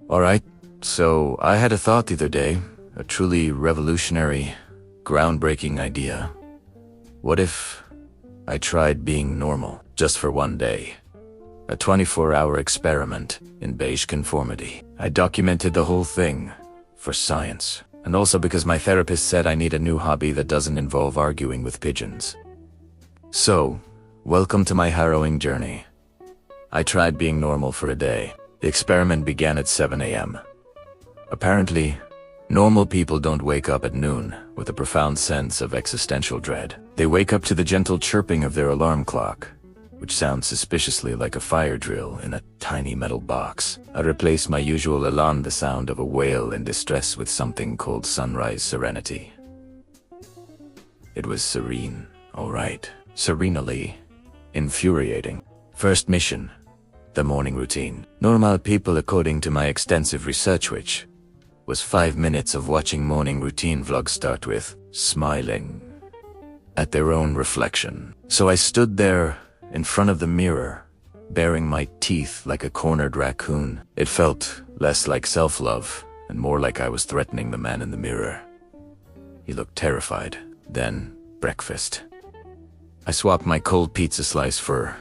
Alright, so I had a thought the other day, a truly revolutionary, groundbreaking idea. What if I tried being normal, just for one day? A 24-hour experiment in beige conformity. I documented the whole thing, for science, and also because my therapist said I need a new hobby that doesn't involve arguing with pigeons. So, welcome to my harrowing journey. I tried being normal for a day. The experiment began at 7 a.m. Apparently, normal people don't wake up at noon with a profound sense of existential dread. They wake up to the gentle chirping of their alarm clock, which sounds suspiciously like a fire drill in a tiny metal box. I replaced my usual elan, the sound of a whale in distress, with something called sunrise serenity. It was serene, all right. Serenely infuriating. First mission, the morning routine. Normal people, according to my extensive research, which was 5 minutes of watching morning routine vlogs, start with smiling at their own reflection. So I stood there in front of the mirror, baring my teeth like a cornered raccoon. It felt less like self-love and more like I was threatening the man in the mirror. He looked terrified. Then, breakfast. I swapped my cold pizza slice for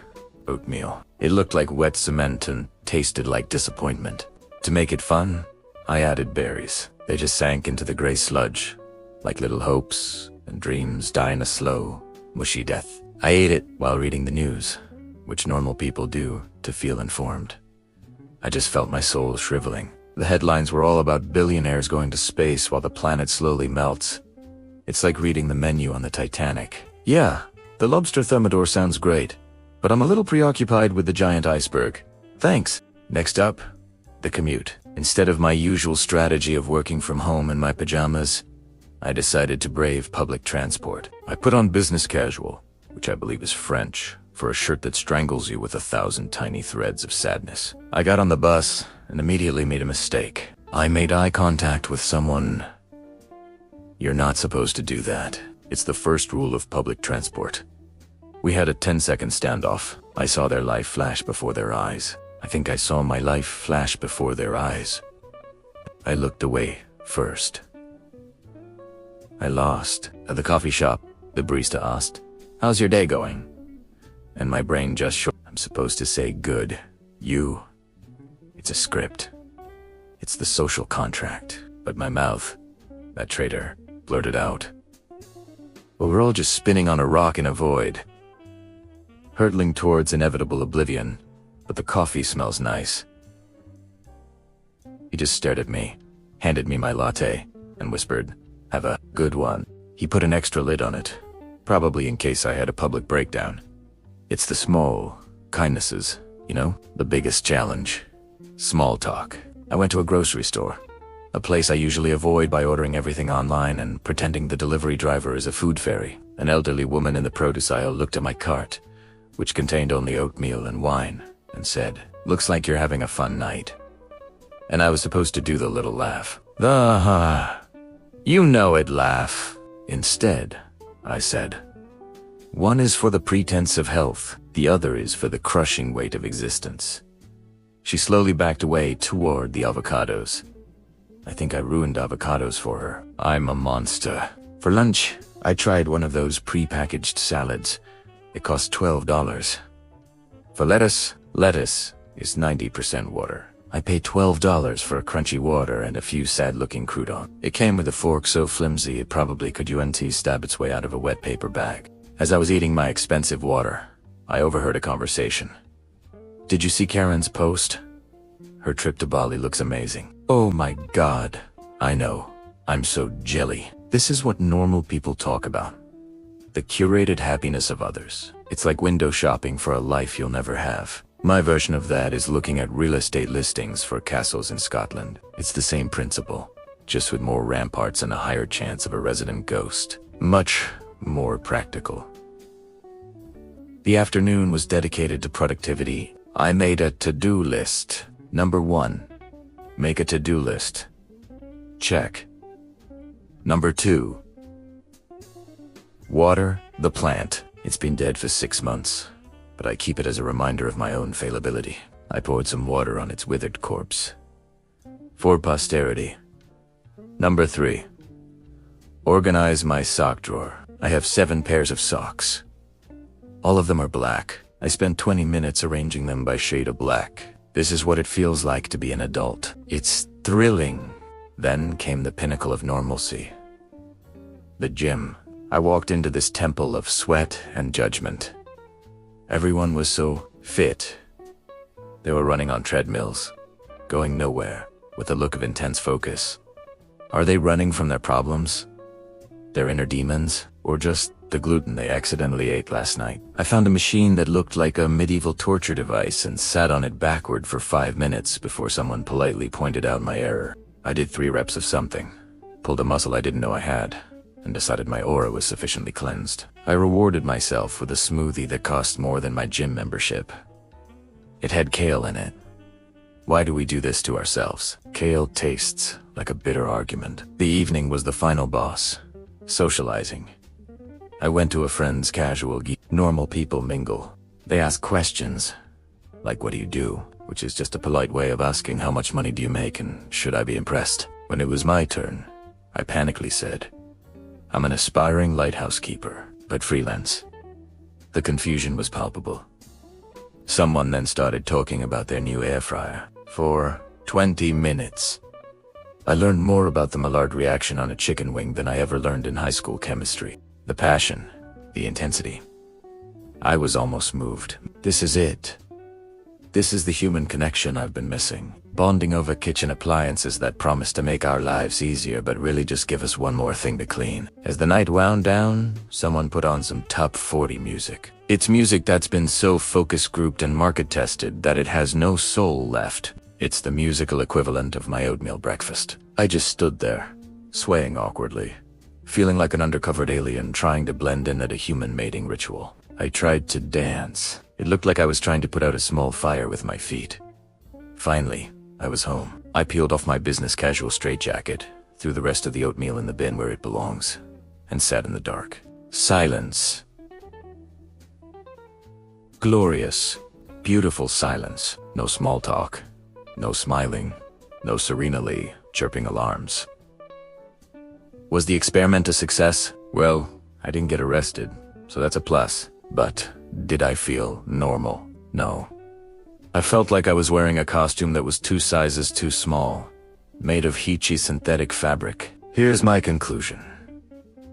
oatmeal. It looked like wet cement and tasted like disappointment. To make it fun, I added berries. They just sank into the gray sludge, like little hopes and dreams dying a slow, mushy death. I ate it while reading the news, which normal people do to feel informed. I just felt my soul shriveling. The headlines were all about billionaires going to space while the planet slowly melts. It's like reading the menu on the Titanic. Yeah, the lobster thermidor sounds great, but I'm a little preoccupied with the giant iceberg. Thanks. Next up, the commute. Instead of my usual strategy of working from home in my pajamas, I decided to brave public transport. I put on business casual, which I believe is French, for a shirt that strangles you with 1,000 tiny threads of sadness. I got on the bus and immediately made a mistake. I made eye contact with someone. You're not supposed to do that. It's the first rule of public transport. We had a 10-second standoff. I saw their life flash before their eyes. I think I saw my life flash before their eyes. I looked away first. I lost. At the coffee shop, the barista asked, "How's your day going?" And my brain just shook. I'm supposed to say good. You. It's a script. It's the social contract. But my mouth, that traitor, blurted out. Well, we're all just spinning on a rock in a void, hurtling towards inevitable oblivion, but the coffee smells nice. He just stared at me, handed me my latte, and whispered, "Have a good one." He put an extra lid on it, probably in case I had a public breakdown. It's the small kindnesses, you know? The biggest challenge. Small talk. I went to a grocery store, a place I usually avoid by ordering everything online and pretending the delivery driver is a food fairy. An elderly woman in the produce aisle looked at my cart, which contained only oatmeal and wine, and said, "Looks like you're having a fun night." And I was supposed to do the little laugh. You know it laugh. Instead, I said, "One is for the pretense of health, the other is for the crushing weight of existence." She slowly backed away toward the avocados. I think I ruined avocados for her. I'm a monster. For lunch, I tried one of those pre-packaged salads. It cost $12. For lettuce is 90% water. I paid $12 for a crunchy water and a few sad-looking croutons. It came with a fork so flimsy it probably could stab its way out of a wet paper bag. As I was eating my expensive water, I overheard a conversation. "Did you see Karen's post? Her trip to Bali looks amazing." Oh my God. I know. I'm so jelly. This is what normal people talk about. The curated happiness of others. It's like window shopping for a life you'll never have. My version of that is looking at real estate listings for castles in Scotland. It's the same principle, just with more ramparts and a higher chance of a resident ghost. Much more practical. The afternoon was dedicated to productivity. I made a to-do list. Number 1. Make a to-do list. Check. Number 2. Water the plant. It's been dead for 6 months, but I keep it as a reminder of my own fallibility. I poured some water on its withered corpse. For posterity. Number 3. Organize my sock drawer. I have 7 pairs of socks. All of them are black. I spent 20 minutes arranging them by shade of black. This is what it feels like to be an adult. It's thrilling. Then came the pinnacle of normalcy. The gym. I walked into this temple of sweat and judgment. Everyone was so fit. They were running on treadmills, going nowhere, with a look of intense focus. Are they running from their problems? Their inner demons? Or just the gluten they accidentally ate last night? I found a machine that looked like a medieval torture device and sat on it backward for 5 minutes before someone politely pointed out my error. I did 3 reps of something, pulled a muscle I didn't know I had, and decided my aura was sufficiently cleansed. I rewarded myself with a smoothie that cost more than my gym membership. It had kale in it. Why do we do this to ourselves? Kale tastes like a bitter argument. The evening was the final boss. Socializing. I went to a friend's casual normal people mingle. They ask questions, like what do you do? Which is just a polite way of asking how much money do you make and should I be impressed? When it was my turn, I panically said, I'm an aspiring lighthouse keeper, but freelance. The confusion was palpable. Someone then started talking about their new air fryer. For 20 minutes. I learned more about the Maillard reaction on a chicken wing than I ever learned in high school chemistry. The passion, the intensity. I was almost moved. This is it. This is the human connection I've been missing. Bonding over kitchen appliances that promise to make our lives easier but really just give us one more thing to clean. As the night wound down, someone put on some top 40 music. It's music that's been so focus grouped and market tested that it has no soul left. It's the musical equivalent of my oatmeal breakfast. I just stood there, swaying awkwardly, feeling like an undercover alien trying to blend in at a human mating ritual. I tried to dance. It looked like I was trying to put out a small fire with my feet. Finally, I was home. I peeled off my business casual straitjacket, threw the rest of the oatmeal in the bin where it belongs, and sat in the dark. Silence. Glorious, beautiful silence. No small talk, no smiling, no serenely chirping alarms. Was the experiment a success? Well, I didn't get arrested, so that's a plus. But did I feel normal? No. I felt like I was wearing a costume that was 2 sizes too small, made of heechy synthetic fabric. Here's my conclusion.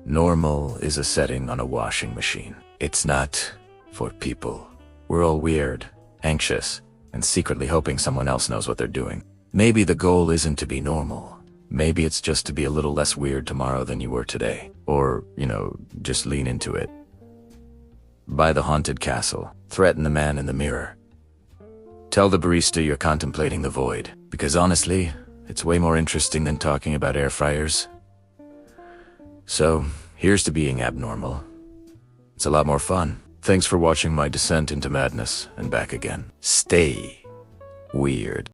Normal is a setting on a washing machine. It's not for people. We're all weird, anxious, and secretly hoping someone else knows what they're doing. Maybe the goal isn't to be normal. Maybe it's just to be a little less weird tomorrow than you were today. Or, just lean into it. Buy the haunted castle. Threaten the man in the mirror. Tell the barista you're contemplating the void. Because honestly, it's way more interesting than talking about air fryers. So, here's to being abnormal. It's a lot more fun. Thanks for watching my descent into madness and back again. Stay weird.